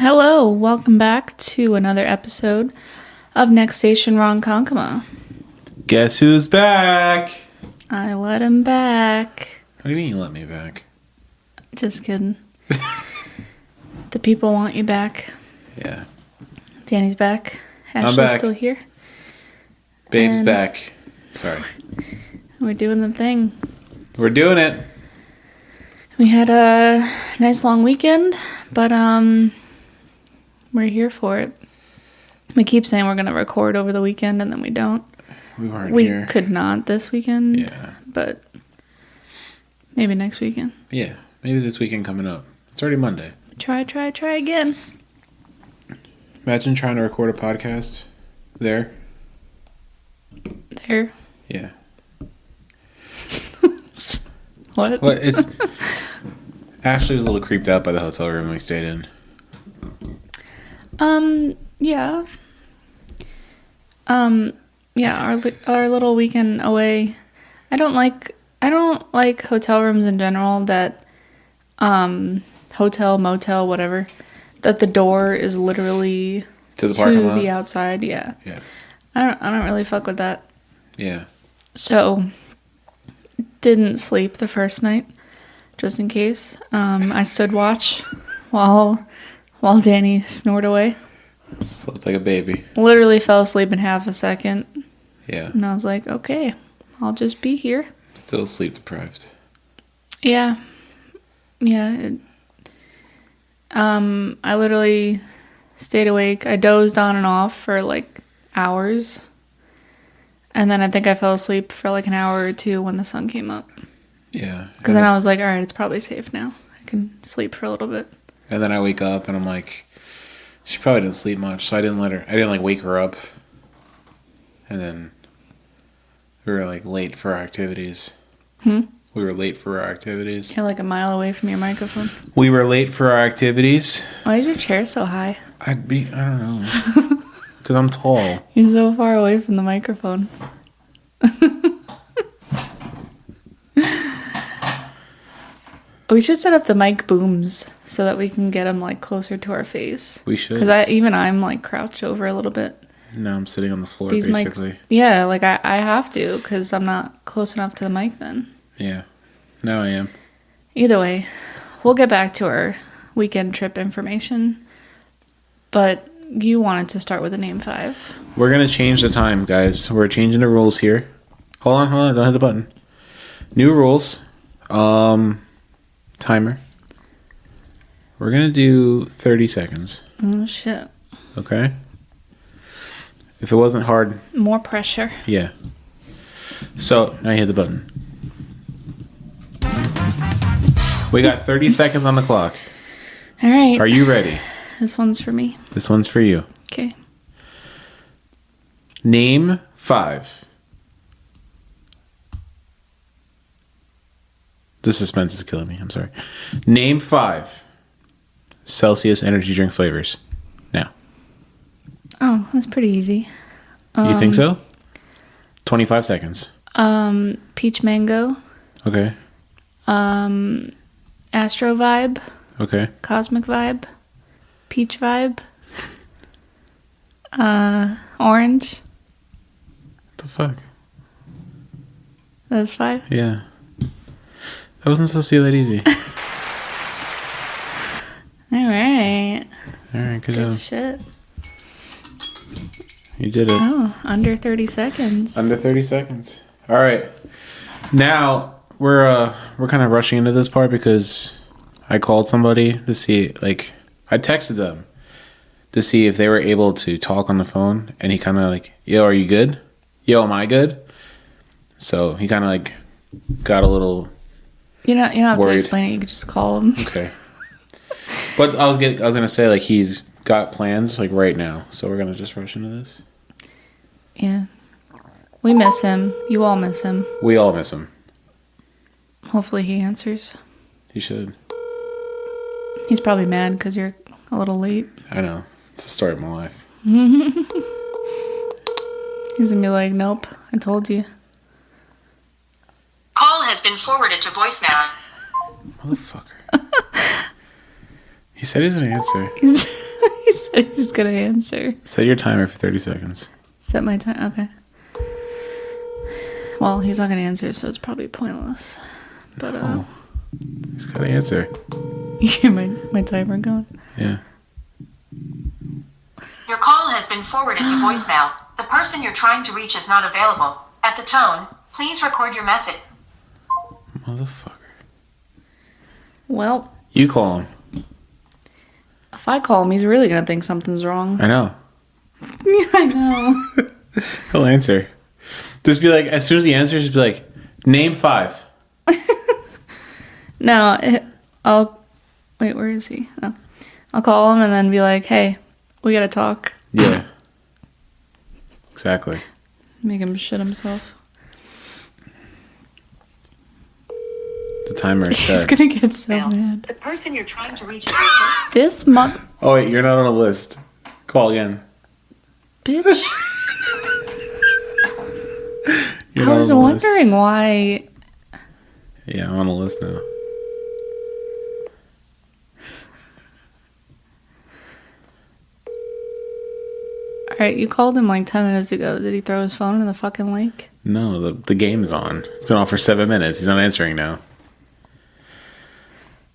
Hello, welcome back to another episode of Next Station Ronkonkoma. Guess who's back? I let him back. What do you mean you let me back? Just kidding. The people want you back. Yeah. Danny's back. Ashley's back. still here. Babe's And back. Sorry. we're doing the thing. We're doing it. We had a nice long weekend, but we're here for it. We keep saying we're going to record over the weekend, and then we don't. We could not this weekend. Yeah. But maybe next weekend. Yeah. Maybe this weekend coming up. It's already Monday. Try again. Imagine trying to record a podcast there. There. Yeah. What? Well, it's... Ashley was a little creeped out by the hotel room we stayed in. Yeah. Yeah, our little weekend away. I don't like hotel rooms in general that hotel, motel, whatever, that the door is literally To the parking lot? the outside. Yeah. Yeah. I don't really fuck with that. Yeah. So didn't sleep the first night just in case. I stood watch while Danny snored away. Slept like a baby. Literally fell asleep in half a second. Yeah. And I was like, okay, I'll just be here. Still sleep deprived. Yeah. Yeah. I literally stayed awake. I dozed on and off for like hours. And then I think I fell asleep for like an hour or two when the sun came up. Yeah. Because then I was like, all right, it's probably safe now. I can sleep for a little bit. And then I wake up and I'm like, she probably didn't sleep much, so I didn't like wake her up. And then we were like late for our activities. We were late for our activities. You're like a mile away from your microphone. We were late for our activities. Why is your chair so high? I don't know. Because I'm tall. You're so far away from the microphone. We should set up the mic booms so that we can get them like closer to our face. We should. Because I'm like crouched over a little bit. No, I'm sitting on the floor These basically. mics, yeah, like I have to because I'm not close enough to the mic then. Yeah. Now I am. Either way, we'll get back to our weekend trip information. But you wanted to start with a name 5. We're going to change the time, guys. We're changing the rules here. Hold on. Don't hit the button. New rules. Timer. We're going to do 30 seconds. Oh, shit. Okay? If it wasn't hard, More pressure. yeah. So, now you hit the button. We got 30 seconds on the clock. All right. Are you ready? This one's for me. This one's for you. Okay. Name 5. The suspense is killing me. I'm sorry. Name 5 Celsius energy drink flavors. Now. Oh, that's pretty easy. You think so? 25 seconds. Peach mango, Okay. Astro vibe, Okay. cosmic vibe, peach vibe, orange. What the fuck? Those 5. Yeah. That wasn't supposed to be that easy. All right. All right, good Good job. shit. You did it. Oh, under 30 seconds. Under 30 seconds. All right. Now we're kind of rushing into this part because I called somebody to see, like, I texted them to see if they were able to talk on the phone, and he kind of like, yo, are you good? Yo, am I good? So he kind of like got a little You don't have to worried. explain it. You could just call him. Okay. But I was gonna say, like, he's got plans like right now, so we're gonna just rush into this. Yeah. We miss him. You all miss him. We all miss him. Hopefully he answers. He should. He's probably mad because you're a little late. I know. It's the story of my life. He's gonna be like, nope, I told you. Call has been forwarded to voicemail. Motherfucker. He said he's gonna answer. He's gonna answer. Set your timer for 30 seconds. Set my time. Okay. Well, he's not gonna answer, so it's probably pointless. But He's gotta answer. you hear my timer going? Yeah. Your call has been forwarded to voicemail. The person you're trying to reach is not available. At the tone, please record your message. Motherfucker. Well, You call him. if I call him, he's really gonna think something's wrong. I know. Yeah, I know. He'll answer. Just be like, as soon as he answers, just be like, name 5. No, wait, where is he? Oh. I'll call him and then be like, hey, we gotta talk. Yeah. Exactly. Make him shit himself. The timer is He's set. gonna get so mad. The person you're trying to reach is This month, Oh, wait, you're not on a list. Call again. bitch. You're I not was on the list. wondering why. Yeah, I'm on a list now. Alright, you called him like 10 minutes ago. Did he throw his phone in the fucking lake? No, the game's on. It's been on for 7 minutes. He's not answering now.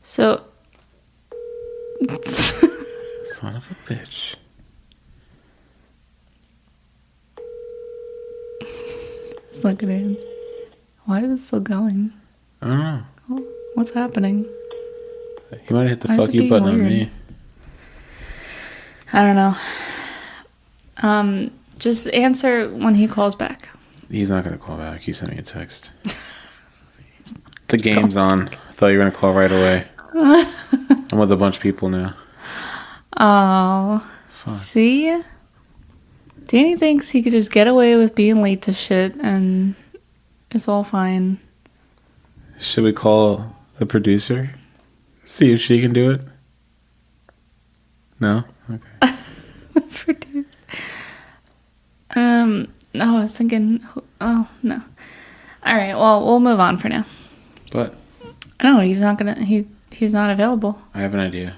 So. Son of a bitch. It's not gonna end. Why is it still going? I don't know. Oh, what's happening? He might have hit the Why is fuck it you being button on weird? me. I don't know. Just answer when he calls back. He's not going to call back. He sent me a text. The game's on. I thought you were going to call right away. I'm with a bunch of people now. Oh. Fuck. See? Danny thinks he could just get away with being late to shit and it's all fine. Should we call the producer? See if she can do it? No? Okay. Produce. No, I was thinking. Oh no. All right. Well, we'll move on for now. But No, he's not gonna. He's not available. I have an idea.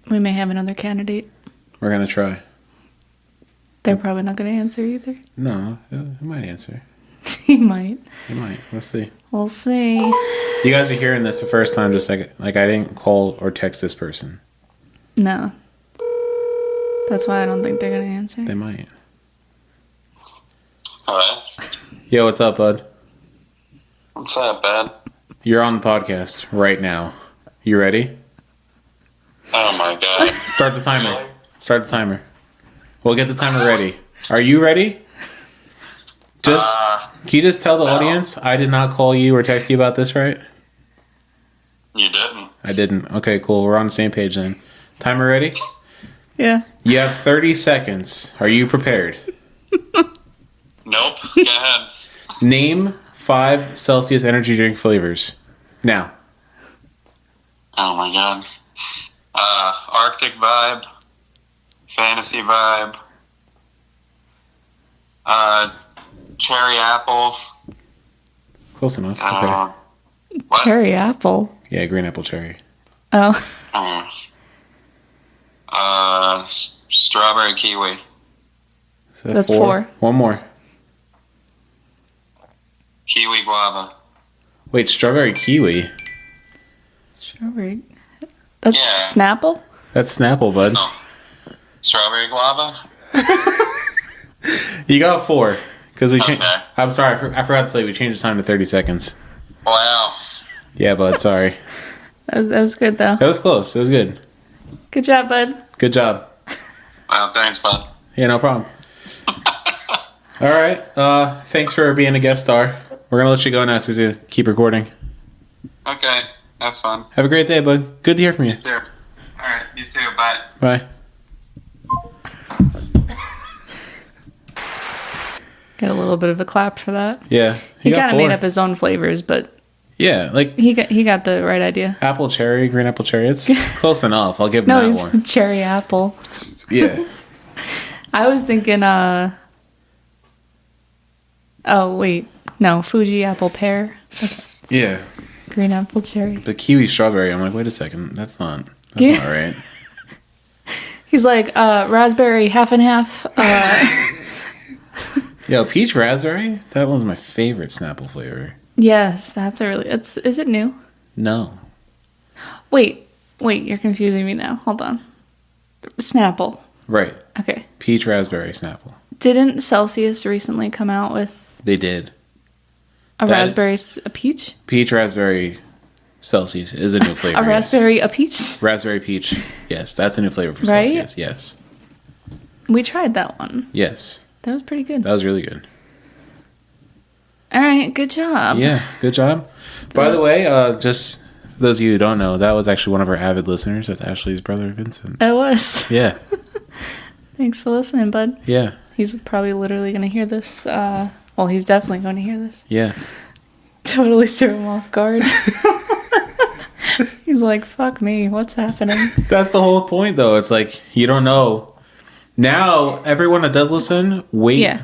We may have another candidate. We're going to try. They're probably not gonna answer either. No, he might answer. He might. He might. Let's see. We'll see. You guys are hearing this the first time, just like I didn't call or text this person. No. That's why I don't think they're gonna answer. They might. Hello. Yo, what's up, bud? What's up, bud? You're on the podcast right now. You ready? Oh my god. Start the timer. Start the timer. We'll get the timer ready. Are you ready? Just can you just tell the no. audience I did not call you or text you about this, right? You didn't. I didn't. Okay, cool. We're on the same page then. Timer ready? Yeah. You have 30 seconds. Are you prepared? Nope. Go ahead. Name 5 Celsius energy drink flavors. Now. Oh my god. Arctic vibe. Fantasy vibe. Cherry apple. Close enough. Okay. What? Cherry apple. Yeah, green apple cherry. Oh. Strawberry kiwi. Is that That's 4. One more. Kiwi guava. Wait, strawberry kiwi. Strawberry. That's Yeah. Snapple. That's Snapple, bud. Strawberry guava? You got 4. Because we changed. Okay. I'm sorry, I forgot to say we changed the time to 30 seconds. Wow. Yeah, bud, sorry. That was good though. That was close. It was good. Good job, bud. Good job. Wow, thanks, bud. Yeah, no problem. All right. Thanks for being a guest star. We're going to let you go now to keep recording. Okay. Have fun. Have a great day, bud. Good to hear from you. You too. Alright, you too. Bye. Bye. Get a little bit of a clap for that. Yeah. He got kind of 4. made up his own flavors, but Yeah, like he got the right idea. apple cherry, green apple cherry. It's close enough. I'll give him No, that he's one. cherry apple. Yeah. I was thinking, oh wait, no, Fuji apple pear. That's Yeah. Green apple cherry. The kiwi strawberry. I'm like, wait a second. That's not right. He's like, raspberry half and half. Yo, peach raspberry? That was my favorite Snapple flavor. Yes, that's a really... Is it new? No. Wait, you're confusing me now. Hold on. Snapple. Right. Okay. Peach raspberry Snapple. Didn't Celsius recently come out with... They did. A peach? Peach raspberry Celsius is a new flavor. A raspberry, a peach? Raspberry peach. Yes, that's a new flavor for Right? Celsius. Yes. We tried that one. Yes. That was pretty good. That was really good. All right, good job. Yeah, good job. By the way, just for those of you who don't know, that was actually one of our avid listeners. That's Ashley's brother, Vincent. It was. Yeah. Thanks for listening, bud. Yeah. He's probably literally going to hear this. Well, he's definitely going to hear this. Yeah. Totally threw him off guard. He's like, fuck me, what's happening? That's the whole point, though. It's like, you don't know. Now, everyone that does listen, wait. Yeah.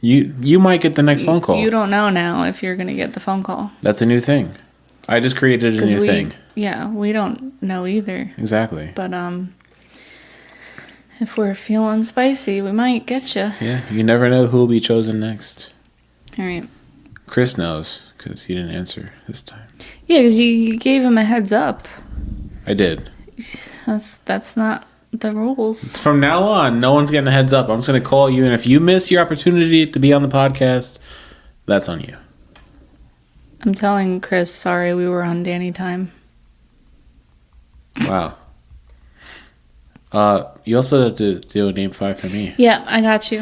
You might get the next phone call. You don't know now if you're going to get the phone call. That's a new thing. I just created a new thing. Yeah, we don't know either. Exactly. But if we're feeling spicy, we might get you. Yeah, you never know who will be chosen next. All right. Chris knows, because he didn't answer this time. Yeah, because you gave him a heads up. I did. That's not the rules. From now on, no one's getting a heads up. I'm just going to call you, and if you miss your opportunity to be on the podcast, that's on you. I'm telling Chris, sorry, we were on Danny time. Wow. You also have to do a name 5 for me. Yeah, I got you.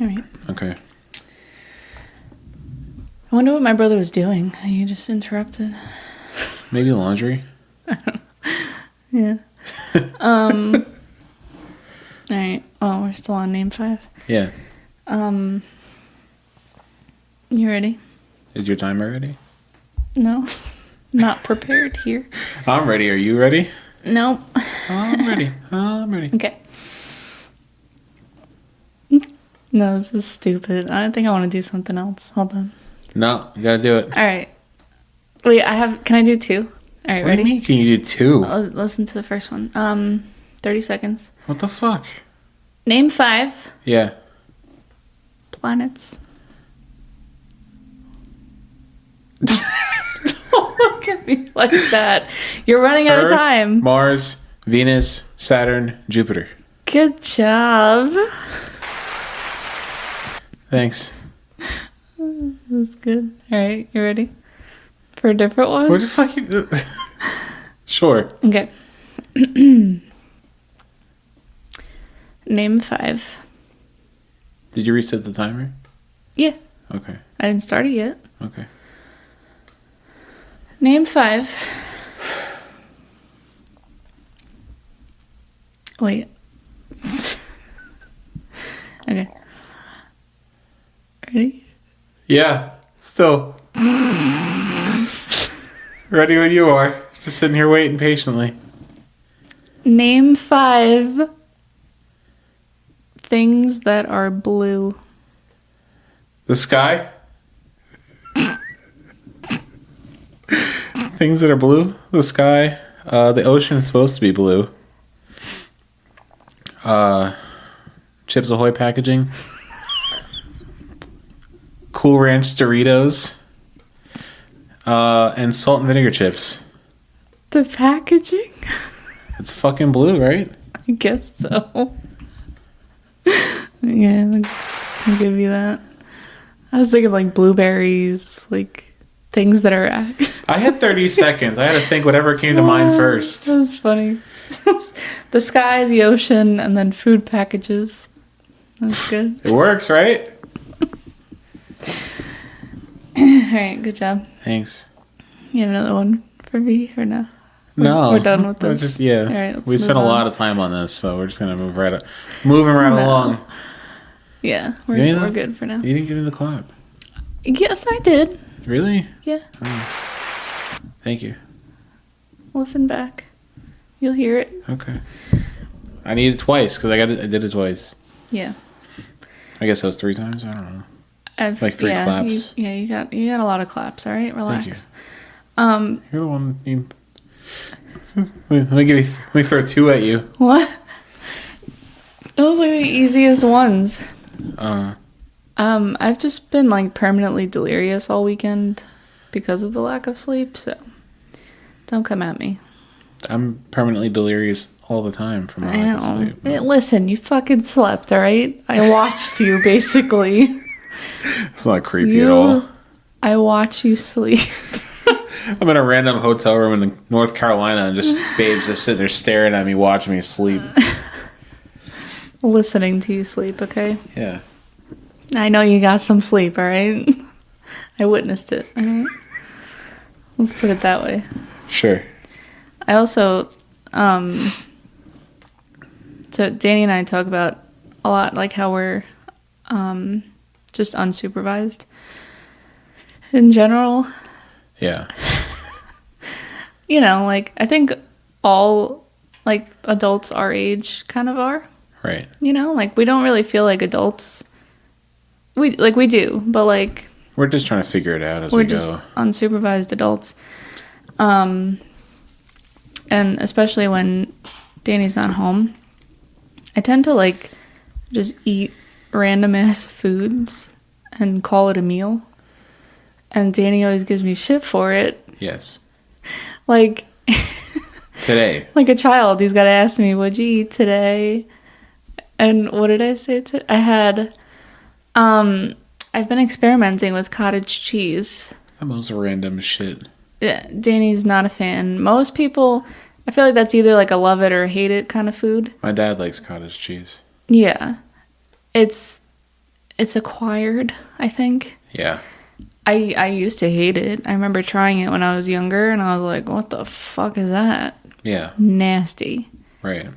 All right. Okay. I wonder what my brother was doing. He just interrupted. Maybe laundry? Yeah. All right. Oh, we're still on name 5. Yeah. You ready? Is your timer ready? No. Not prepared here. I'm ready. Are you ready? Nope. I'm ready. I'm ready. Okay. No, this is stupid. I think I want to do something else. Hold on. No, you gotta do it. All right. Wait, can I do 2? All right, What ready? do you mean? Can you do 2? Listen to the first one. 30 seconds. What the fuck? Name 5 Yeah. planets. Don't look at me like that. You're running out of Earth, time. Mars, Venus, Saturn, Jupiter. Good job. Thanks. That's good. All right, you ready for a different one? What the fuck you... Sure. Okay. Name 5. Did you reset the timer? Yeah, Okay. I didn't start it yet. Okay. Name 5. Wait. Okay. Ready? Yeah. Still. Ready when you are. Just sitting here waiting patiently. Name 5 things that are blue. The sky? Things that are blue? The sky. The ocean is supposed to be blue. Chips Ahoy packaging. Cool Ranch Doritos. And salt and vinegar chips. The packaging? It's fucking blue, right? I guess so. Yeah, I'll give you that. I was thinking like blueberries, like things that are... I had 30 seconds. I had to think whatever came to mind first. That was funny. The sky, the ocean, and then food packages. That's good. It works, right? All right, good job. Thanks. You have another one for me or no? No, We're done with we're this. just- yeah, All right, let's we spent move a on. lot of time on this, so we're just gonna moving right No. along. Yeah, You mean we're that? good for now. You didn't give me the clap. Yes, I did. Really? Yeah, Thank you. listen back. You'll hear it. Okay. I need it twice because I did it twice. Yeah. I guess that was 3 times. I don't know. I've, Like 3 claps. You got a lot of claps. All right, relax. You're the one. Let me throw two at you. What? Those are the easiest ones. I've just been like permanently delirious all weekend because of the lack of sleep, so don't come at me. I'm permanently delirious all the time from my lack of sleep. Listen, you fucking slept, all right? I watched you, basically. It's not creepy at all. I watch you sleep. I'm in a random hotel room in North Carolina and just babes just sitting there staring at me, watching me sleep. Listening to you sleep, okay? Yeah. I know you got some sleep, all right? I witnessed it. All right? Let's put it that way. Sure. I also, so Danny and I talk about a lot, like how we're just unsupervised in general. Yeah. You know, like, I think all, like, adults our age kind of are. Right. You know, like, we don't really feel like adults. We do, but, like... We're just trying to figure it out as we go. We're just unsupervised adults. And especially when Danny's not home, I tend to, like, just eat random-ass foods and call it a meal. And Danny always gives me shit for it. Yes. Like... Today. Like a child, he's got to ask me, what'd you eat today? And what did I say today? I had... I've been experimenting with cottage cheese. The most random shit. Yeah, Danny's not a fan. Most people, I feel like that's either like a love it or hate it kind of food. My dad likes cottage cheese. Yeah. It's acquired, I think. Yeah. I used to hate it. I remember trying it when I was younger, and I was like, what the fuck is that? Yeah. Nasty. Right.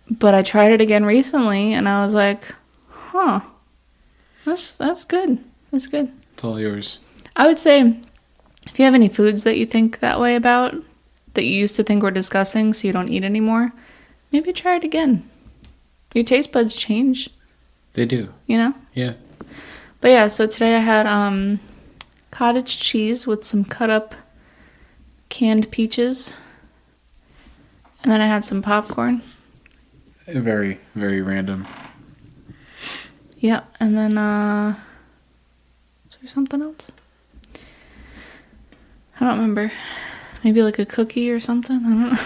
But I tried it again recently, and I was like, huh. That's good. That's good. It's all yours. I would say, if you have any foods that you think that way about, that you used to think were disgusting so you don't eat anymore, maybe try it again. Your taste buds change. They do. You know? Yeah. But yeah, so today I had cottage cheese with some cut up canned peaches. And then I had some popcorn. Very, very random. Yeah, and then, is there something else? I don't remember. Maybe like a cookie or something? I don't know.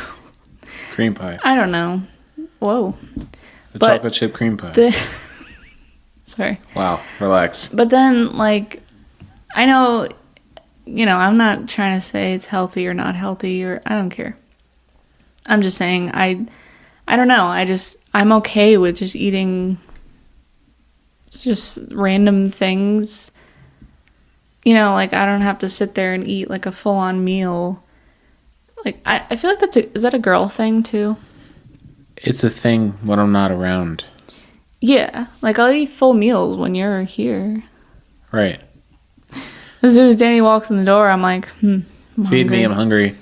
Cream pie. I don't know. Whoa. The chocolate chip cream pie. Sorry. Wow, relax. But then, like, I know, you know, I'm not trying to say it's healthy or not healthy, or I don't care. I'm just saying, I don't know. I'm okay with just eating just random things. You know, like, I don't have to sit there and eat, like, a full-on meal. Like, I feel like is that a girl thing, too? It's a thing when I'm not around. Yeah. Like, I'll eat full meals when you're here. Right. As soon as Danny walks in the door, I'm like, I'm feed hungry. me, I'm hungry.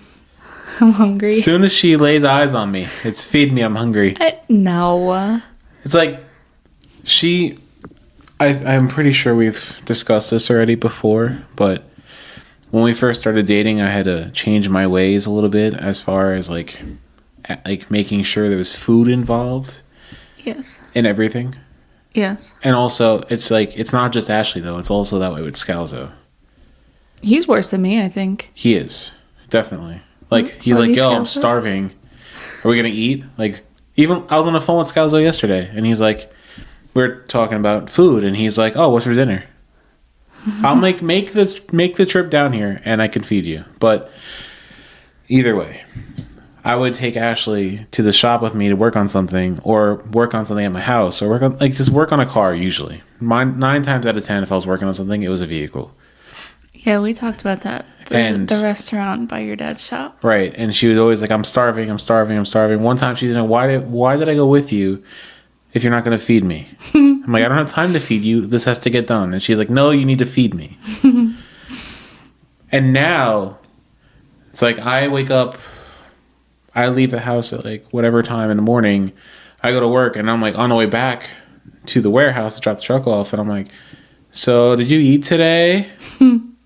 I'm hungry. As soon as she lays eyes on me, it's feed me, I'm hungry. No. It's like, I'm pretty sure we've discussed this already before, but when we first started dating, I had to change my ways a little bit as far as like making sure there was food involved. Yes. In everything. Yes. And also, it's like, it's not just Ashley though, it's also that way with Scalzo. He's worse than me, I think. He is. Definitely. Like, he's like, yo, I'm starving. Are we going to eat? Like, even, I was on the phone with Scalzo yesterday, and he's like, we're talking about food, and he's like, oh, what's for dinner? I'll make the trip down here, and I can feed you. But either way, I would take Ashley to the shop with me to work on something, or work on something at my house, or just work on a car usually. 9 times out of 10, if I was working on something, it was a vehicle. Yeah, we talked about that. The restaurant by your dad's shop. Right. And she was always like, I'm starving. One time she's like, why did I go with you if you're not going to feed me? I'm like, I don't have time to feed you. This has to get done. And she's like, no, you need to feed me. And now it's like, I wake up, I leave the house at like whatever time in the morning. I go to work and I'm like on the way back to the warehouse to drop the truck off. And I'm like, so did you eat today?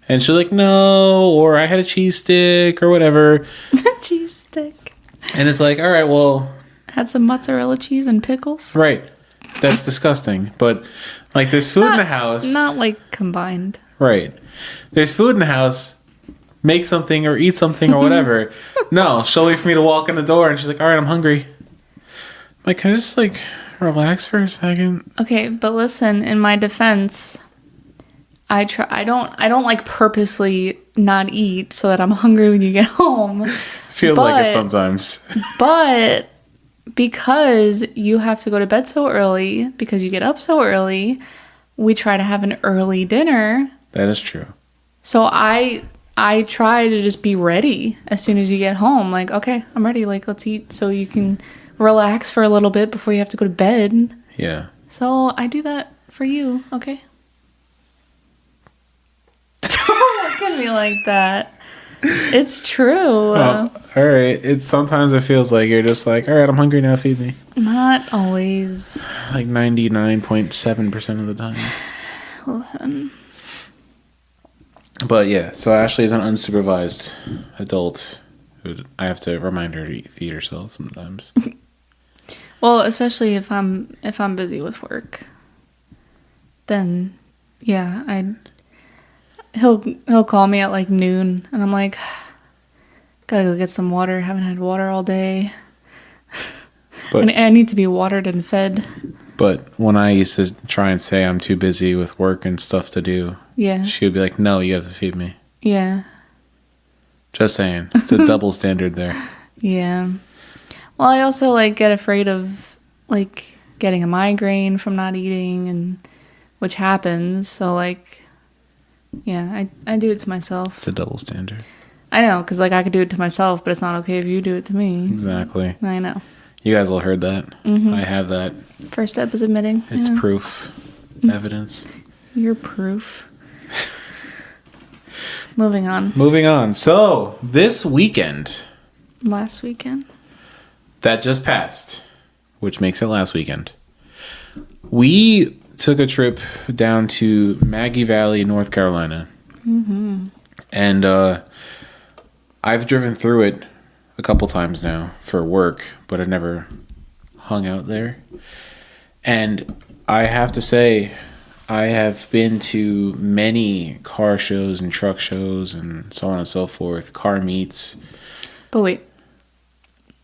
And she's like, no, or I had a cheese stick or whatever. Cheese stick. And it's like, all right, well, Had some mozzarella cheese and pickles. right. That's disgusting. But like there's food in the house. Not like combined. Right. There's food in the house. Make something or eat something or whatever. No, she'll wait for me to walk in the door and she's like, all right, I'm hungry. Like, can I just like relax for a second? Okay, but listen, in my defense, I don't like purposely not eat so that I'm hungry when you get home. Feels like it But- sometimes. But because you have to go to bed so early, because you get up so early, we try to have an early dinner. That is true. So I try to just be ready as soon as you get home. Like, okay, I'm ready. Like, let's eat so you can relax for a little bit before you have to go to bed. Yeah. So I do that for you, okay? Don't look at me like that. It's true. Oh, all right. Sometimes it feels like you're just like, all right, I'm hungry now, feed me. Not always. Like 99.7% of the time. Listen. But yeah, so Ashley is an unsupervised adult who I have to remind her to feed herself sometimes. Well, especially if I'm busy with work, then yeah, he'll call me at like noon, and I'm like, gotta go get some water. Haven't had water all day. But And I need to be watered and fed. but when I used to try and say I'm too busy with work and stuff to do, Yeah, she would be like, no, you have to feed me. yeah, Just saying. It's a double standard there. yeah. Well, I also like get afraid of like getting a migraine from not eating, and which happens. So like, yeah, I do it to myself. It's a double standard. I know, because like I could do it to myself, but it's not okay if you do it to me. Exactly. I know. You guys all heard that. Mm-hmm. I have that. First step is admitting. It's Yeah. proof. It's evidence. You're proof. Moving on. Moving on. So, this weekend Last weekend. that just passed, which makes it last weekend, we took a trip down to Maggie Valley, North Carolina. Mm-hmm. And I've driven through it a couple times now for work, but I've never hung out there. And I have to say, I have been to many car shows and truck shows and so on and so forth, car meets. But wait.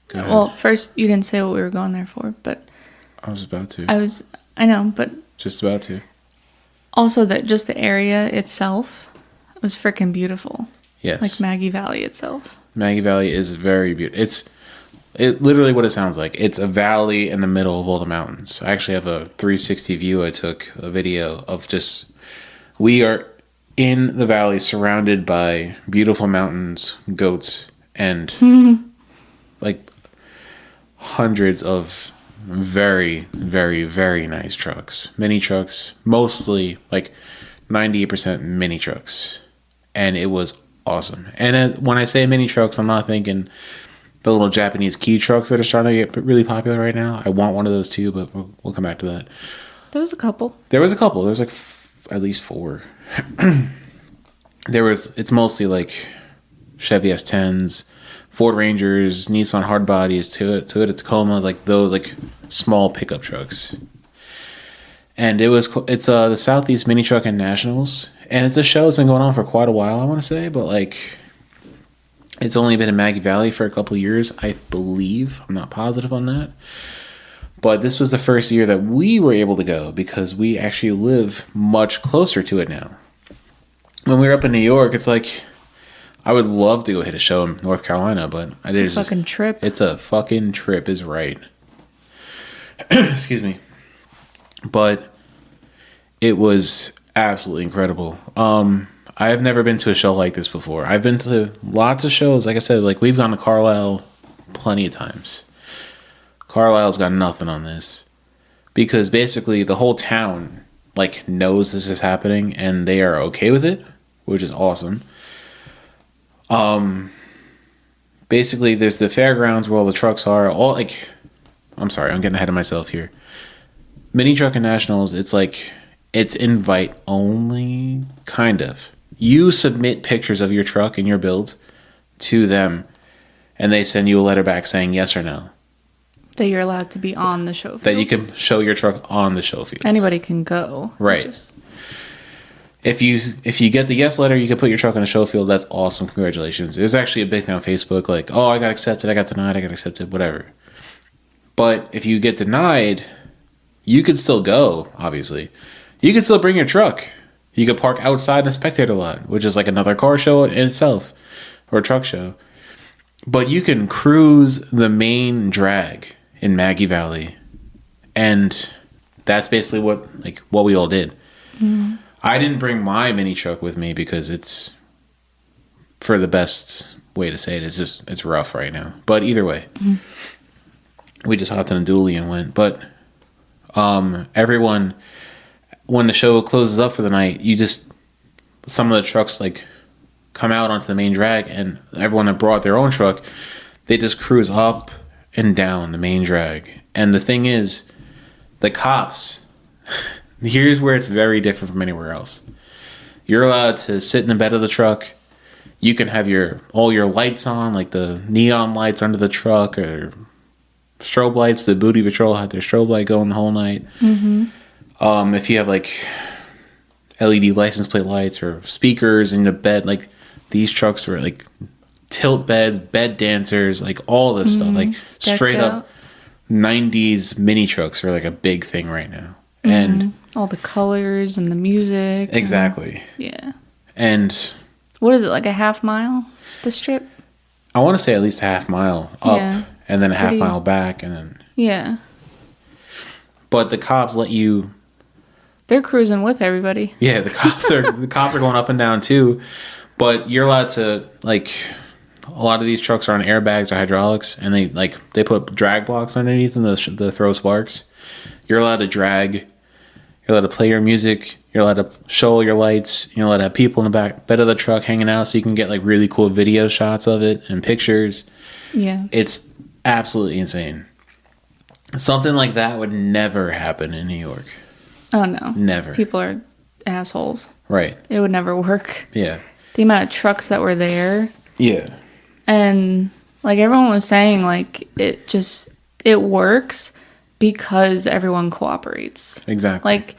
Go ahead. Well, first, you didn't say what we were going there for, but I was about to. I know, but Just about to. also that just the area itself was freaking beautiful. Yes. Like Maggie Valley itself. Maggie Valley is very beautiful. It's literally what it sounds like. It's a valley in the middle of all the mountains. I actually have a 360 view. I took a video of just, we are in the valley surrounded by beautiful mountains, goats, and like hundreds of very, very, very nice trucks. Mini trucks, mostly like 98% mini trucks. And it was awesome. And when I say mini trucks, I'm not thinking the little Japanese key trucks that are starting to get really popular right now. I want one of those too, but we'll come back to that. There was a couple. There was a couple. There was like at least 4. It's mostly like Chevy S10s, Ford Rangers, Nissan hardbodies, Toyota Tacomas, like those like small pickup trucks. And it's the Southeast Mini Truckin Nationals, and it's a show that's been going on for quite a while, I want to say, but like it's only been in Maggie Valley for a couple of years, I believe. I'm not positive on that. But this was the first year that we were able to go because we actually live much closer to it now. When we were up in New York, it's like I would love to go hit a show in North Carolina, but It's a fucking trip. It's a fucking trip, is right. Excuse me. But it was absolutely incredible. I have never been to a show like this before. I've been to lots of shows. Like I said, like we've gone to Carlisle plenty of times. Carlisle's got nothing on this because basically the whole town like knows this is happening and they are okay with it, which is awesome. Basically there's the fairgrounds where all the trucks are. I'm sorry, I'm getting ahead of myself here. Mini Truckin Nationals, it's invite only, kind of. You submit pictures of your truck and your builds to them, and they send you a letter back saying yes or no. That you're allowed to be on the show field. That you can show your truck on the show field. Anybody can go. Right. If you get the yes letter, you can put your truck on a show field. That's awesome. Congratulations. There's actually a big thing on Facebook like, oh, I got accepted, I got denied, I got accepted, whatever. But if you get denied, you could still go, obviously. You could still bring your truck. You could park outside in a spectator lot, which is like another car show in itself, or a truck show. But you can cruise the main drag in Maggie Valley. And that's basically what we all did. Mm. I didn't bring my mini truck with me because it's, for the best way to say it, it's rough right now. But either way, we just hopped in a dually and went. But everyone, when the show closes up for the night, some of the trucks like come out onto the main drag, and everyone that brought their own truck, they just cruise up and down the main drag. And the thing is, the cops, here's where it's very different from anywhere else. You're allowed to sit in the bed of the truck. You can have all your lights on, like the neon lights under the truck, or strobe lights. The booty patrol had their strobe light going the whole night. Mm-hmm. If you have like LED license plate lights or speakers in the bed, like these trucks were like tilt beds, bed dancers, like all this stuff, like straight up 90s mini trucks are like a big thing right now. Mm-hmm. And all the colors and the music. Exactly. Yeah. And what is it, like a half mile, the strip? I want to say at least a half mile up, and then a half mile back, and then... Yeah. But the cops let you... They're cruising with everybody. Yeah, the cops are going up and down too, but you're allowed to, like, a lot of these trucks are on airbags or hydraulics, and they put drag blocks underneath them to throw sparks. You're allowed to drag. You're allowed to play your music. You're allowed to show your lights. You're allowed to have people in the back bed of the truck hanging out, so you can get like really cool video shots of it and pictures. Yeah, it's absolutely insane. Something like that would never happen in New York. Oh no, never. People are assholes. Right. It would never work. Yeah. The amount of trucks that were there. Yeah. And like everyone was saying, like it works because everyone cooperates. Exactly. Like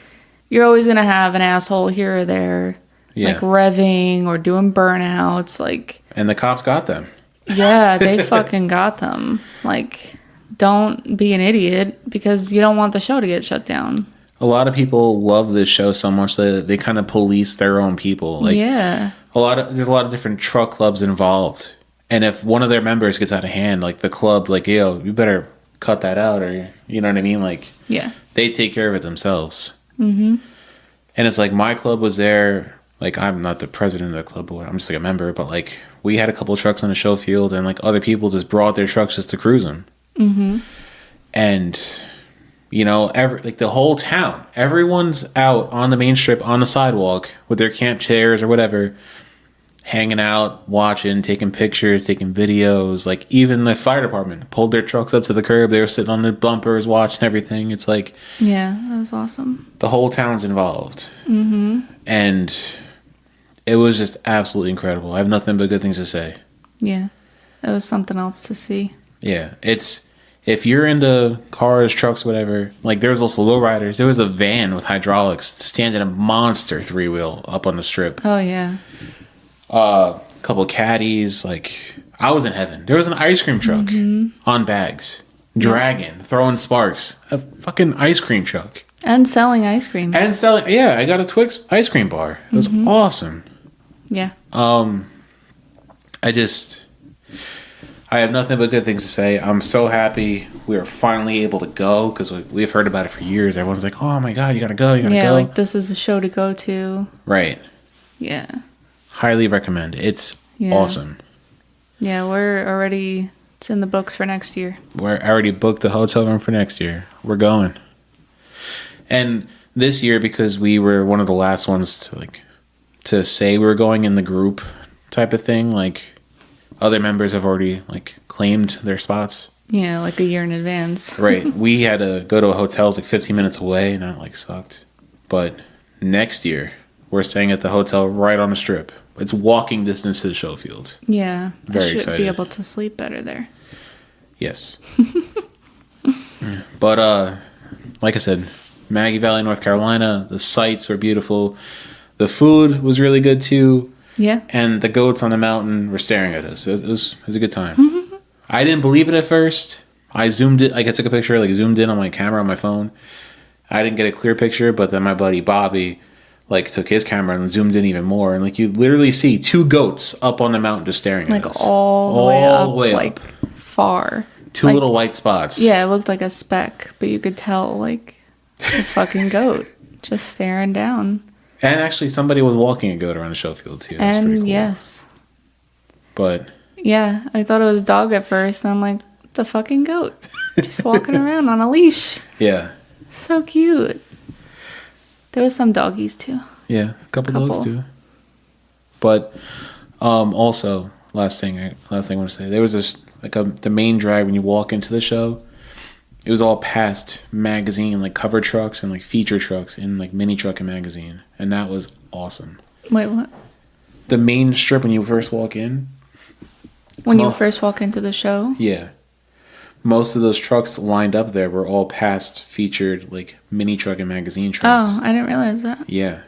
you're always gonna have an asshole here or there, like revving or doing burnouts, like. And the cops got them. Yeah, they fucking got them. Like, don't be an idiot because you don't want the show to get shut down. A lot of people love this show so much that they kind of police their own people. Like, yeah. There's a lot of different truck clubs involved. And if one of their members gets out of hand, like the club, like, yo, you better cut that out, or you know what I mean? Like, yeah. They take care of it themselves. Mm-hmm. And it's like my club was there. Like, I'm not the president of the club, I'm just like a member. But like, we had a couple of trucks on the show field, and like other people just brought their trucks just to cruise them. Mm-hmm. And you know, like the whole town, everyone's out on the main strip on the sidewalk with their camp chairs or whatever, hanging out, watching, taking pictures, taking videos. Like even the fire department pulled their trucks up to the curb. They were sitting on the bumpers, watching everything. It's like, yeah, that was awesome. The whole town's involved. Mm-hmm. And it was just absolutely incredible. I have nothing but good things to say. Yeah, it was something else to see. Yeah, if you're into cars, trucks, whatever, like there's also lowriders. There was a van with hydraulics standing a monster 3-wheel up on the strip. Oh, yeah. A couple caddies. Like, I was in heaven. There was an ice cream truck on bags, dragging, throwing sparks. A fucking ice cream truck. And selling ice cream. Yeah, I got a Twix ice cream bar. It was awesome. Yeah. I have nothing but good things to say. I'm so happy we are finally able to go, because we've heard about it for years. Everyone's like, oh my God, you gotta go, Yeah, like this is a show to go to. Right. Yeah. Highly recommend. It's awesome. Yeah, it's in the books for next year. I already booked the hotel room for next year. We're going. And this year, because we were one of the last ones to say we were going in the group type of thing, like, other members have already claimed their spots. Yeah, like a year in advance. Right. We had to go to a hotel 15 minutes away, and that sucked. But next year we're staying at the hotel right on the strip. It's walking distance to the show field. Yeah. Very I should excited. be able to sleep better there. Yes. But like I said, Maggie Valley, North Carolina, the sights were beautiful. The food was really good too. Yeah. And the goats on the mountain were staring at us. It was a good time. I didn't believe it at first. I zoomed it. Like I took a picture, like zoomed in on my camera on my phone. I didn't get a clear picture, but then my buddy Bobby like took his camera and zoomed in even more, and like you literally see 2 goats up on the mountain just staring at Like us. all the way up, like far. 2 like, little white spots. Yeah, it looked like a speck, but you could tell like it's a fucking goat just staring down. And actually, somebody was walking a goat around the show field too. That's pretty And cool. yes. But Yeah, I thought it was a dog at first, and I'm like, it's a fucking goat. Just walking around on a leash. yeah, So cute. There was some doggies too. yeah, a couple dogs too. But also, last thing I want to say, there was this the main drag when you walk into the show. It was all past magazine, like cover trucks and like feature trucks in like Mini Truckin Magazine, and that was awesome. Wait, what? The main strip when you first walk in. When you first walk into the show? Yeah. Most of those trucks lined up there were all past featured like Mini Truckin Magazine trucks. Oh, I didn't realize that. Yeah.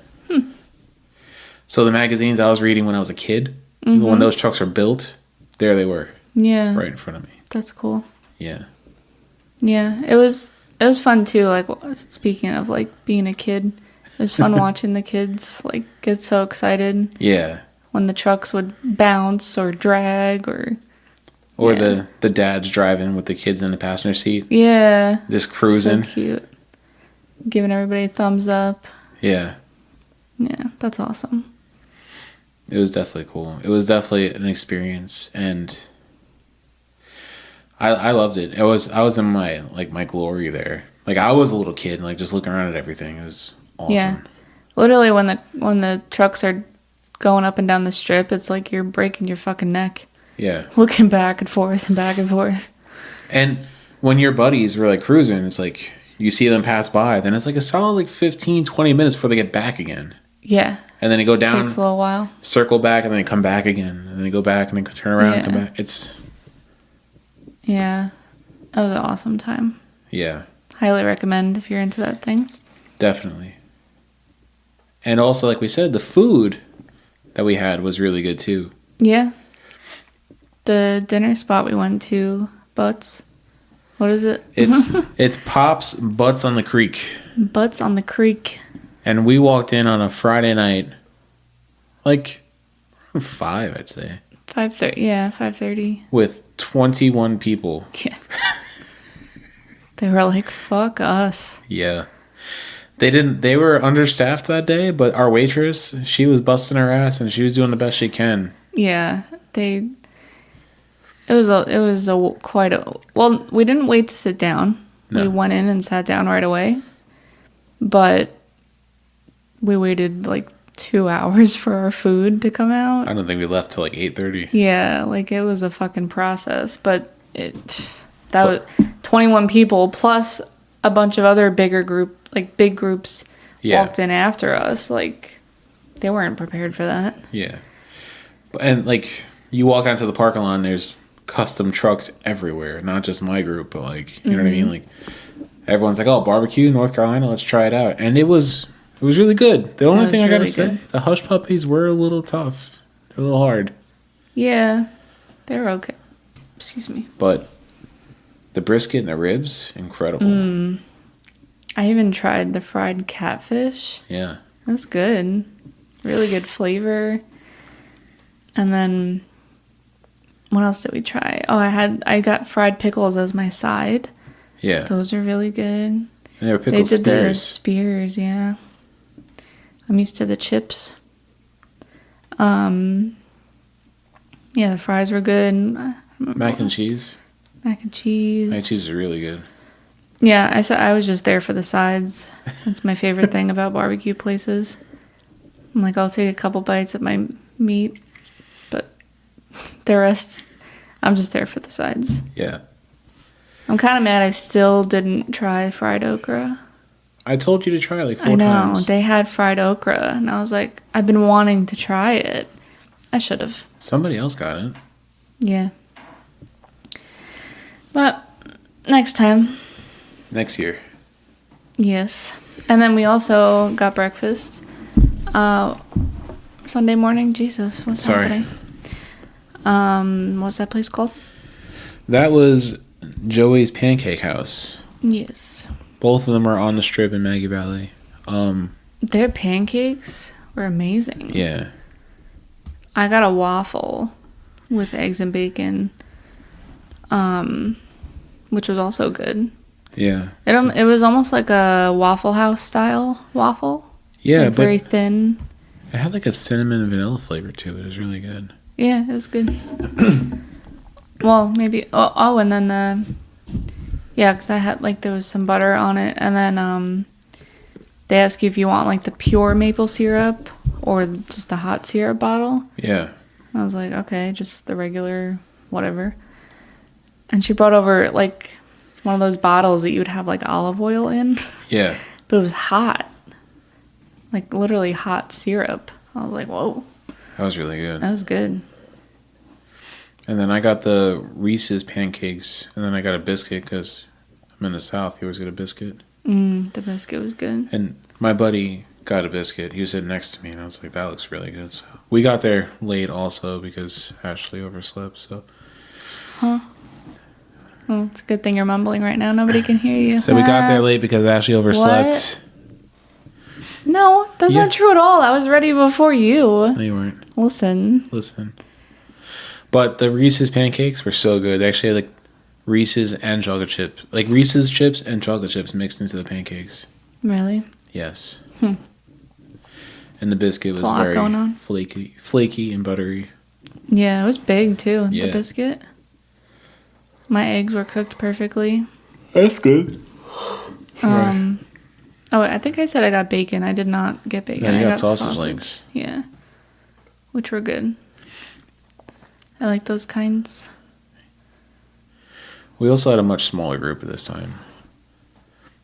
So the magazines I was reading when I was a kid, when those trucks were built, there they were, Yeah. right in front of me. That's cool. Yeah. Yeah, it was fun too. Like speaking of like being a kid, it was fun watching the kids like get so excited Yeah. when the trucks would bounce or drag or Or the dads driving with the kids in the passenger seat, yeah, just cruising. So cute, giving everybody a thumbs up. Yeah. Yeah, that's awesome. It was definitely cool. It was definitely an experience, and I loved it. I was in my glory there. Like I was a little kid, like just looking around at everything. It was awesome. Yeah, literally when the trucks are going up and down the strip, it's like you're breaking your fucking neck. Yeah. Looking back and forth and back and forth. And when your buddies were like cruising, it's like you see them pass by, then it's like a solid like 15, 20 minutes before they get back again. Yeah. And then they go down, Takes a little while. circle back, and then they come back again. And then they go back and then turn around and come Yeah. back. It's, Yeah. That was an awesome time. yeah, Highly recommend if you're into that thing. definitely. And also, like we said, the food that we had was really good too. Yeah. The dinner spot we went to, Butts. What is it? It's Pop's Butts on the Creek. Butts on the Creek. And we walked in on a Friday night, like around 5, I'd say, 5:30. Yeah, 5:30. with 21 people. Yeah. They were like, fuck us. Yeah. They were understaffed that day, but our waitress, she was busting her ass and she was doing the best she can. Yeah. It was quite a, well, we didn't wait to sit down. No. We went in and sat down right away. But we waited like 2 hours for our food to come out. I don't think we left till like 8:30. Yeah, like it was a fucking process, but that was 21 people plus a bunch of other big groups walked in after us. Like they weren't prepared for that. Yeah. And like you walk onto the parking lot and there's custom trucks everywhere, not just my group, but like, you know what I mean? Like everyone's like, "Oh, barbecue, North Carolina, let's try it out." And it was really good. The only was thing I got to really say, good. the hush puppies were a little tough. They're a little hard. Yeah, they were okay. Excuse me. But the brisket and the ribs, incredible. I even tried the fried catfish. Yeah. That's good. Really good flavor. And then what else did we try? Oh, I got fried pickles as my side. Yeah. Those are really good. And they were They pickled did the spears. spears, yeah. I'm used to the chips. Yeah, the fries were good. Mac and cheese. Mac and cheese. Mac and cheese is really good. Yeah, I was just there for the sides. That's my favorite thing about barbecue places. I'm like, I'll take a couple bites of my meat, but the rest, I'm just there for the sides. Yeah. I'm kind of mad I still didn't try fried okra. I told you to try like 4 I know. times. They had fried okra, and I was like, I've been wanting to try it. I should have. Somebody else got it. Yeah. But next time. Next year. Yes. And then we also got breakfast. Sunday morning. Jesus, what's Sorry. happening? What's that place called? That was Joey's Pancake House. Yes. Both of them are on the strip in Maggie Valley. Their pancakes were amazing. Yeah. I got a waffle with eggs and bacon, which was also good. Yeah. It was almost like a Waffle House style waffle. Yeah, like but very thin. it had like a cinnamon and vanilla flavor to it. It was really good. Yeah, it was good. Well, maybe. Oh, and then yeah, because I had like there was some butter on it, and then they ask you if you want like the pure maple syrup or just the hot syrup bottle. Yeah. I was like, okay, just the regular whatever. And she brought over like one of those bottles that you would have like olive oil in, Yeah. but it was hot, like literally hot syrup. I was like, whoa, That was really good. that was good. And then I got the Reese's pancakes, and then I got a biscuit because I'm in the South. You always get a biscuit. The biscuit was good. And my buddy got a biscuit. He was sitting next to me, and I was like, that looks really good. So we got there late also because Ashley overslept. So Well, it's a good thing you're mumbling right now. Nobody can hear you. we got there late because Ashley overslept. No, that's Yeah. not true at all. I was ready before you. No, you weren't. Listen. But the Reese's pancakes were so good. They actually had like Reese's and chocolate chips. Like Reese's chips and chocolate chips mixed into the pancakes. Really? Yes. And the biscuit was There's a lot very going on. flaky and buttery. Yeah, it was big too. Yeah. The biscuit. My eggs were cooked perfectly. That's good. Oh, I think I said I got bacon. I did not get bacon. Yeah, you I got sausage links. Yeah. Which were good. I like those kinds. We also had a much smaller group at this time.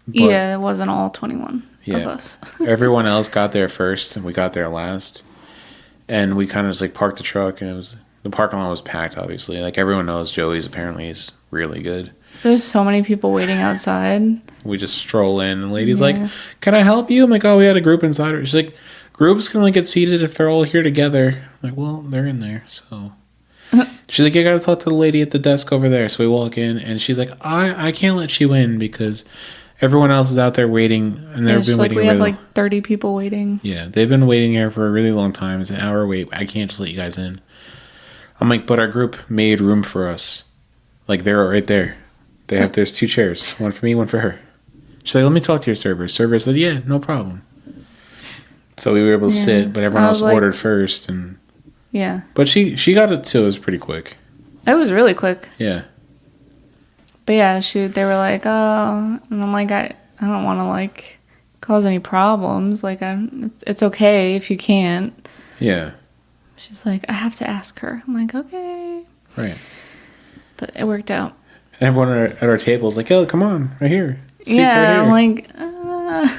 But Yeah, it wasn't all 21 of Yeah. us. everyone else got there first, and we got there last. And we kind of just like parked the truck, and the parking lot was packed. Obviously, like everyone knows, Joey's apparently is really good. There's so many people waiting outside. We just stroll in, and the lady's Yeah. like, "Can I help you?" I'm like, "Oh, we had a group inside." She's like, "Groups can only get seated if they're all here together." I'm like, "Well, they're in there, so." She's like, "You gotta talk to the lady at the desk over there." So we walk in, and she's like, I can't let you in because everyone else is out there waiting, and they've It's been like waiting. we have really- like 30 people waiting. Yeah, they've been waiting here for a really long time. It's an hour wait. I can't just let you guys in. I'm like, but our group made room for us. Like, they're right there. There's 2 chairs. One for me, one for her. She's like, let me talk to your server. Server said, yeah, no problem. So we were able to Yeah. sit, but everyone I else was like- ordered first. Yeah. But she got it too. It was pretty quick. It was really quick. Yeah. But yeah, they were like, oh, and I'm like, I don't want to like cause any problems. Like, it's okay if you can't. Yeah. She's like, I have to ask her. I'm like, okay. Right. But it worked out. And everyone at our table is like, oh, come on, right here. Seats Yeah, right I'm here. like,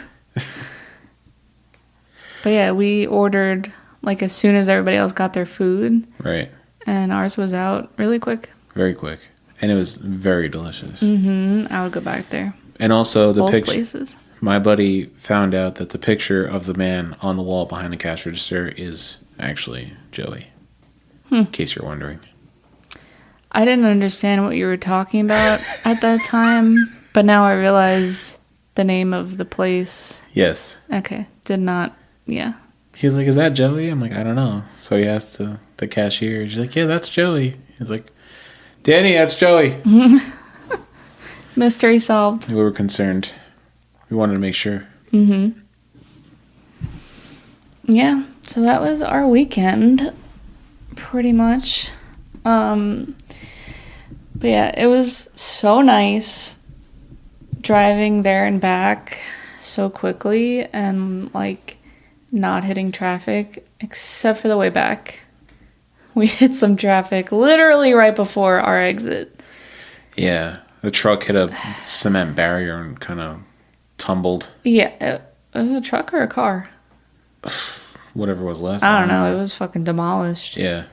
But yeah, we ordered like as soon as everybody else got their food, Right. and ours was out really quick. Very quick. And it was very delicious. I would go back there. And also the Both picture. places. My buddy found out that the picture of the man on the wall behind the cash register is actually Joey. In case you're wondering. I didn't understand what you were talking about at that time, but now I realize the name of the place. Yes. Okay, did not. Yeah. He was like, is that Joey? I'm like, I don't know. So he asked the cashier. She's like, yeah, that's Joey. He's like, Danny, that's Joey. Mystery solved. We were concerned. We wanted to make sure. Yeah, so that was our weekend, pretty much. But yeah, it was so nice driving there and back so quickly and like not hitting traffic, except for the way back. We hit some traffic literally right before our exit. Yeah. The truck hit a cement barrier and kind of tumbled. Yeah, it was a truck or a car. Whatever was left. I don't know. It was fucking demolished. Yeah.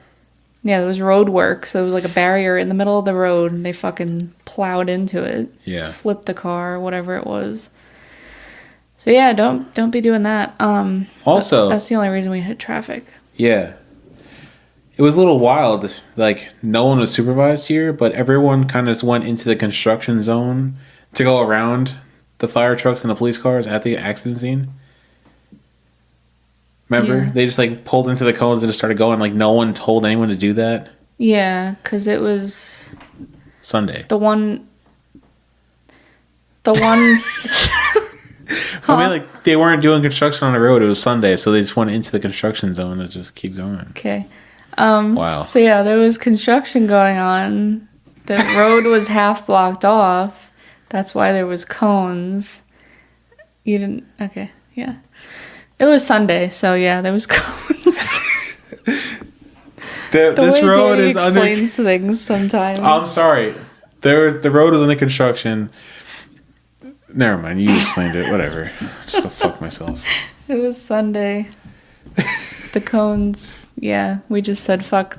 Yeah, there was road work, so it was like a barrier in the middle of the road, and they fucking plowed into it. Yeah. Flipped the car, whatever it was. So yeah, don't be doing that. Also, that's the only reason we hit traffic. yeah. It was a little wild. Like, no one was supervised here, but everyone kind of just went into the construction zone to go around the fire trucks and the police cars at the accident scene. Remember? Yeah. They just, like, pulled into the cones and just started going. Like, no one told anyone to do that. Yeah, because it was Sunday. the ones. I mean, like, they weren't doing construction on the road. It was Sunday, so they just went into the construction zone and just keep going. Okay. Wow. So yeah, there was construction going on. The road was half blocked off. That's why there was cones. You didn't. Okay. Yeah. It was Sunday, so yeah, there was cones. This way road Danny is under. explains things sometimes. I'm sorry. The road was under construction. Never mind. You explained it. Whatever. Just go fuck myself. It was Sunday. The cones, yeah, we just said fuck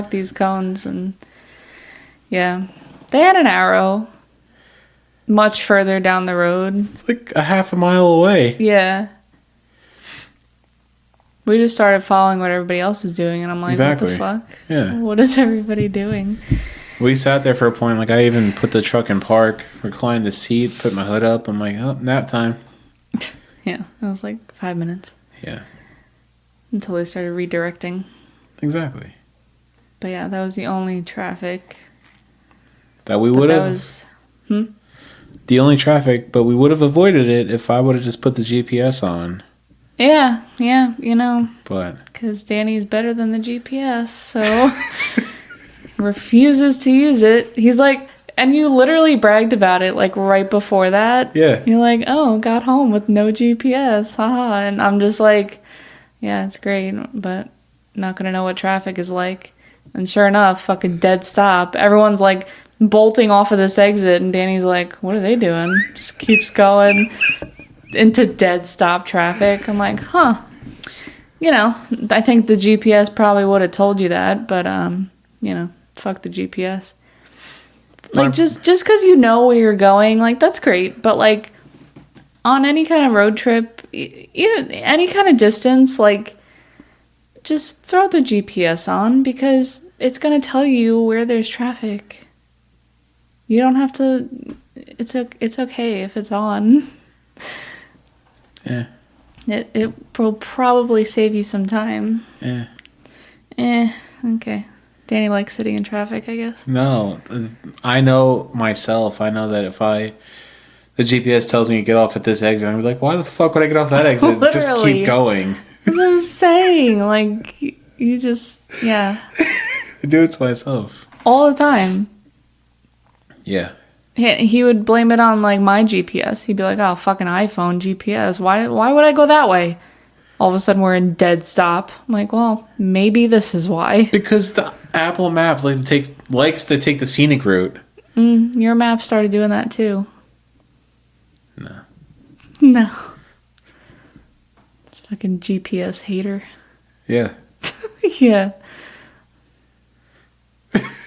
these cones, and yeah, they had an arrow much further down the road. It's like a half a mile away. Yeah, we just started following what everybody else was doing, and I'm like, Exactly. what the fuck? Yeah. What is everybody doing? We sat there for a point. Like, I even put the truck in park, reclined the seat, put my hood up. I'm like, oh, nap time. Yeah, it was like 5 minutes Yeah. until they started redirecting. Exactly. But yeah, that was the only traffic. That we But would that have. was The only traffic, but we would have avoided it if I would have just put the GPS on. yeah, you know. But Because Danny's better than the GPS, so refuses to use it. He's like, and you literally bragged about it like right before that. yeah. You're like, oh, got home with no GPS, haha. And I'm just like, yeah, it's great, but not gonna know what traffic is like. And sure enough, fucking dead stop. Everyone's like bolting off of this exit, and Danny's like, what are they doing? Just keeps going into dead stop traffic. I'm like, huh. You know, I think the GPS probably would have told you that, but you know, fuck the GPS. Like, just because you know where you're going, like, that's great. But, like, on any kind of road trip, even any kind of distance, like, just throw the GPS on because it's going to tell you where there's traffic. You don't have to... It's okay if it's on. Yeah. It will probably save you some time. Yeah. Okay. Danny likes sitting in traffic, I guess. No, I know myself. I know that if the GPS tells me to get off at this exit, I'm like, why the fuck would I get off that exit? Just Literally. keep going. That's what I'm saying. Like, you just, yeah. I do it to myself. All the time. Yeah. He would blame it on, like, my GPS. He'd be like, oh, fucking iPhone GPS. Why would I go that way? All of a sudden, we're in dead stop. I'm like, well, maybe this is why. Because the Apple Maps likes to take the scenic route. Your map started doing that, too. No. No. Fucking GPS hater. Yeah. Yeah.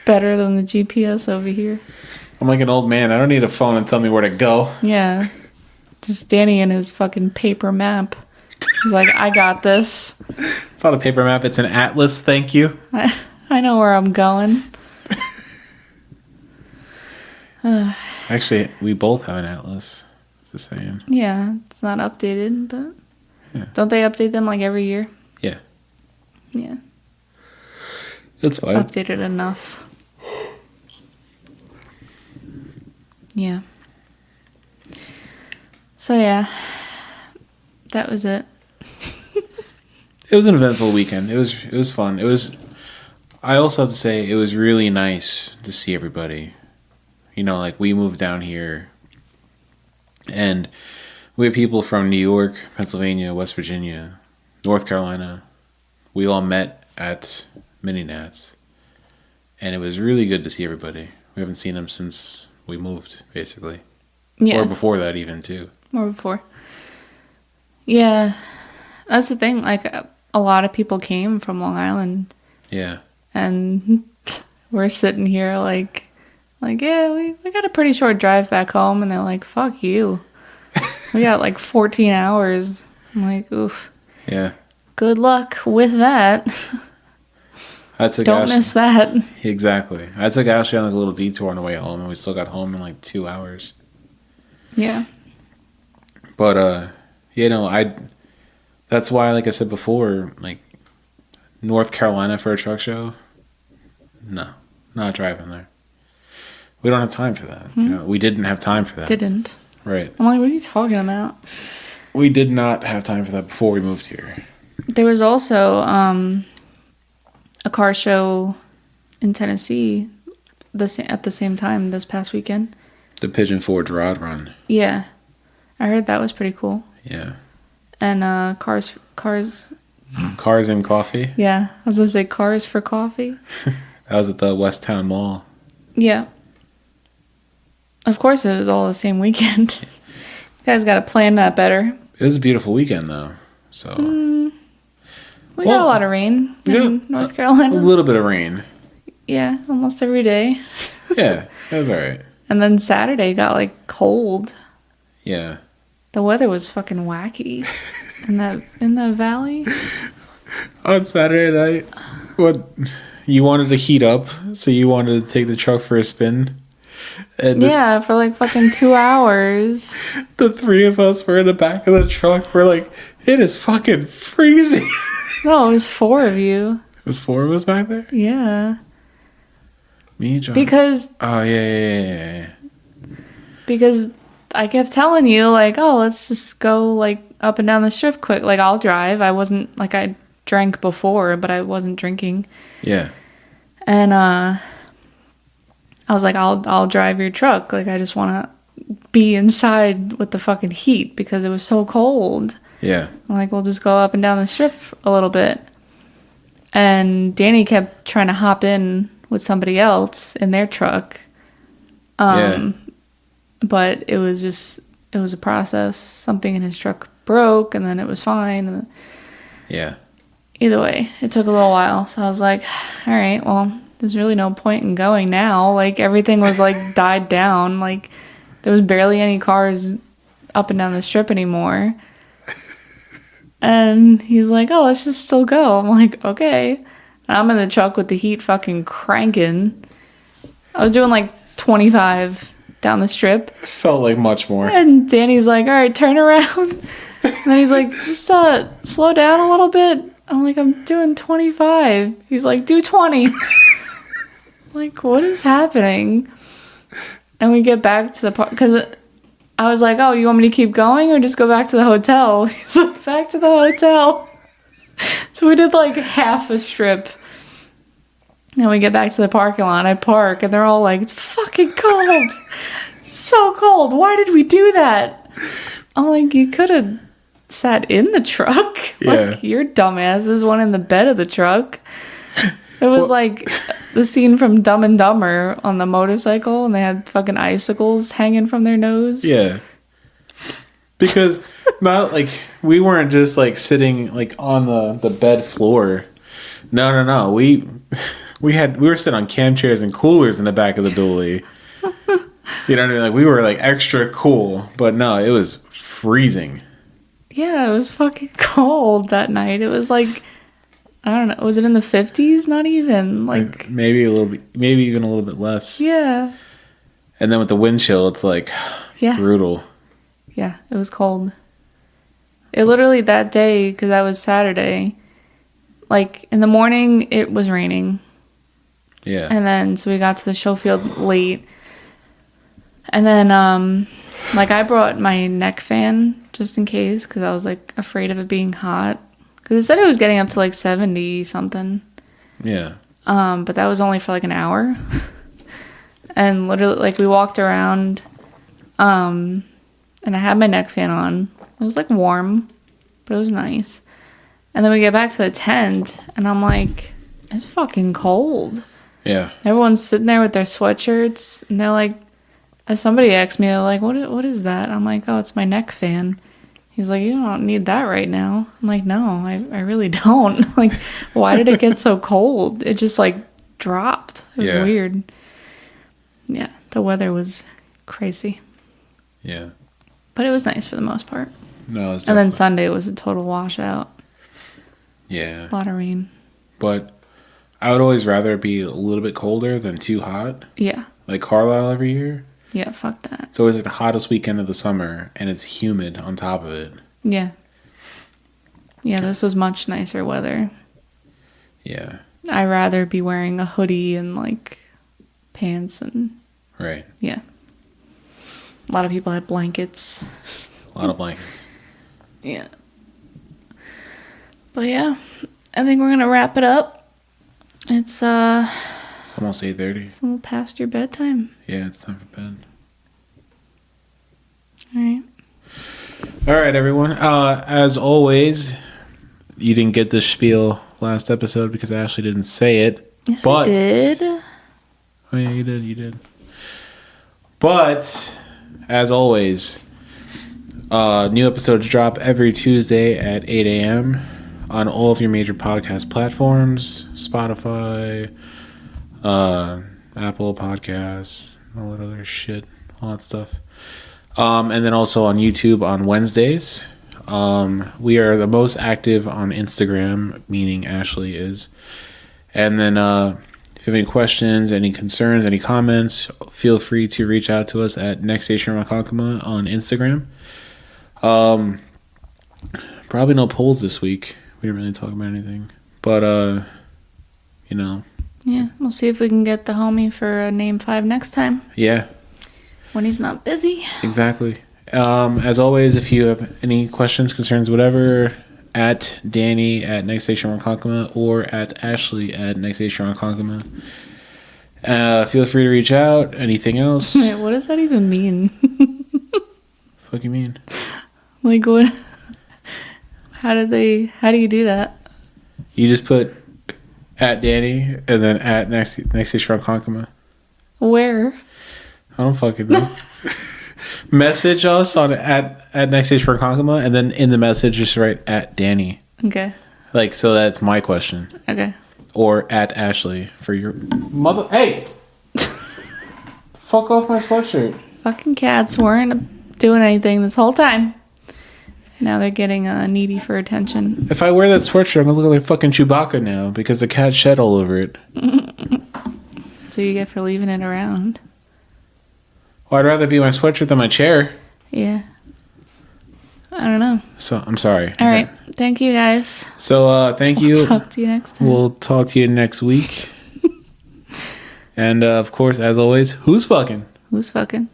Better than the GPS over here. I'm like an old man. I don't need a phone and tell me where to go. Yeah. Just Danny and his fucking paper map. He's like, I got this. It's not a paper map. It's an atlas. Thank you. I know where I'm going. Actually, we both have an atlas. Just saying. Yeah, it's not updated, but Yeah. don't they update them like every year? Yeah. Yeah, It's fine. updated enough. Yeah. So yeah, that was it. It was an eventful weekend. It was fun. I also have to say it was really nice to see everybody. You know, like we moved down here and we had people from New York, Pennsylvania, West Virginia, North Carolina. We all met at Mini Nats. And it was really good to see everybody. We haven't seen them since we moved, basically. Yeah. Or before that even, too. Or before. Yeah. That's the thing. Like, a lot of people came from Long Island. Yeah. And we're sitting here like yeah, we got a pretty short drive back home. And they're like, fuck you. We got like 14 hours. I'm like, oof. Yeah. Good luck with that. Don't miss that. Exactly. I took Ashley on like a little detour on the way home, and we still got home in like 2 hours. Yeah. But that's why, like I said before, like North Carolina for a truck show. No, not driving there. We don't have time for that. You know, we didn't have time for that. Didn't. Right. I'm like, what are you talking about? We did not have time for that before we moved here. There was also a car show in Tennessee at the same time this past weekend. The Pigeon Forge Rod Run. Yeah. I heard that was pretty cool. Yeah. And cars. Cars and coffee. Yeah. I was going to say cars for coffee. That was at the West Town Mall. Yeah. Of course it was all the same weekend. You guys got to plan that better. It was a beautiful weekend, though. So We got a lot of rain in North Carolina. A little bit of rain. Yeah, almost every day. Yeah, that was all right. And then Saturday got like cold. Yeah. The weather was fucking wacky in the valley. On Saturday night, what you wanted to heat up, so you wanted to take the truck for a spin. And Yeah, for like fucking 2 hours. the three of us were in the back of the truck. We're like, it is fucking freezing. No, it was 4 of you. It was 4 of us back there? Yeah. Me, John. Because Oh, yeah. because I kept telling you like, oh, let's just go like up and down the strip quick. Like I'll drive. I wasn't like I drank before, but I wasn't drinking. Yeah. And I was like, I'll drive your truck. Like I just want to be inside with the fucking heat because it was so cold. Yeah. I'm like, we'll just go up and down the strip a little bit. And Danny kept trying to hop in with somebody else in their truck. Yeah. But it was a process. Something in his truck broke and then it was fine. And Yeah. either way, it took a little while. So I was like, all right, well, there's really no point in going now. Like everything was like died down. Like there was barely any cars up and down the strip anymore. And he's like, oh, let's just still go. I'm like, okay. And I'm in the truck with the heat fucking cranking. I was doing like 25 down the strip. Felt like much more. And Danny's like, all right, turn around. And then he's like, just slow down a little bit. I'm like, I'm doing 25. He's like, do 20. I'm like, what is happening? And we get back to the park. Because I was like, oh, you want me to keep going or just go back to the hotel? He's like, back to the hotel. So we did like half a strip. And we get back to the parking lot. I park and they're all like, it's fucking cold. So cold. Why did we do that? I'm like, you could have sat in the truck. Yeah. Like, your dumbasses went in the bed of the truck. It was like the scene from Dumb and Dumber on the motorcycle, and they had fucking icicles hanging from their nose. Yeah. Because not like we weren't just like sitting like on the bed floor. No. We were sitting on cam chairs and coolers in the back of the dually. You know what I mean? Like we were like extra cool, but no, it was freezing. Yeah, it was fucking cold that night. It was like, I don't know, was it in the 50s? Not even like maybe a little bit, maybe even a little bit less. Yeah. And then with the wind chill, it's like brutal. Yeah, it was cold. It literally that day, because that was Saturday, like in the morning it was raining. Yeah. And then so we got to the show field late. And then like I brought my neck fan just in case, because I was like afraid of it being hot. Because it said it was getting up to like 70 something. Yeah. But that was only for like an hour. And literally like we walked around and I had my neck fan on. It was like warm, but it was nice. And then we get back to the tent and I'm like, it's fucking cold. Yeah. Everyone's sitting there with their sweatshirts and they're like, somebody asked me, like, what is that? I'm like, oh, it's my neck fan. He's like, you don't need that right now. I'm like, no, I really don't. Like, why did it get so cold? It just, like, dropped. It was weird. Yeah, the weather was crazy. Yeah. But it was nice for the most part. No, it's and then Sunday was a total washout. Yeah. A lot of rain. But I would always rather it be a little bit colder than too hot. Yeah. Like Carlisle every year. Yeah, fuck that. It's always like the hottest weekend of the summer, and it's humid on top of it. Yeah. Yeah, this was much nicer weather. Yeah. I'd rather be wearing a hoodie and, like, pants and... Right. Yeah. A lot of people had blankets. A lot of blankets. Yeah. But yeah, I think we're gonna wrap it up. It's almost 8:30. It's a little past your bedtime. Yeah, it's time for bed. All right, everyone. As always, you didn't get this spiel last episode because Ashley didn't say it. Yes, I did. Oh yeah, you did. But as always, new episodes drop every Tuesday at 8 a.m. on all of your major podcast platforms, Spotify, Apple Podcasts, all that other shit, all that stuff. And then also on YouTube on Wednesdays. We are the most active on Instagram, meaning Ashley is. And then if you have any questions, any concerns, any comments, feel free to reach out to us at Next Station Ronkonkoma on Instagram. Probably no polls this week. We didn't really talk about anything. But, you know. Yeah, we'll see if we can get the homie for a Name 5 next time. Yeah. When he's not busy. Exactly. As always, if you have any questions, concerns, whatever, at Danny at Next Station Ronkonkoma or at Ashley at Next Station Ronkonkoma. Feel free to reach out. Anything else? Wait, what does that even mean? Fuck you mean? Like what? How do you do that? You just put at Danny and then at Next Station Ronkonkoma. Where? I don't fucking know. Message us on at Next Station Ronkonkoma and then in the message just write at Danny. Okay. Like, so that's my question. Okay. Or at Ashley for your mother. Hey! Fuck off my sweatshirt. Fucking cats weren't doing anything this whole time. Now they're getting needy for attention. If I wear that sweatshirt, I'm gonna look like fucking Chewbacca now because the cat shed all over it. So you get for leaving it around. Well, I'd rather be my sweatshirt than my chair. Yeah. I don't know. So, I'm sorry. All right. Thank you, guys. So, thank you. We'll talk to you next time. We'll talk to you next week. And, of course, as always, who's fucking? Who's fucking?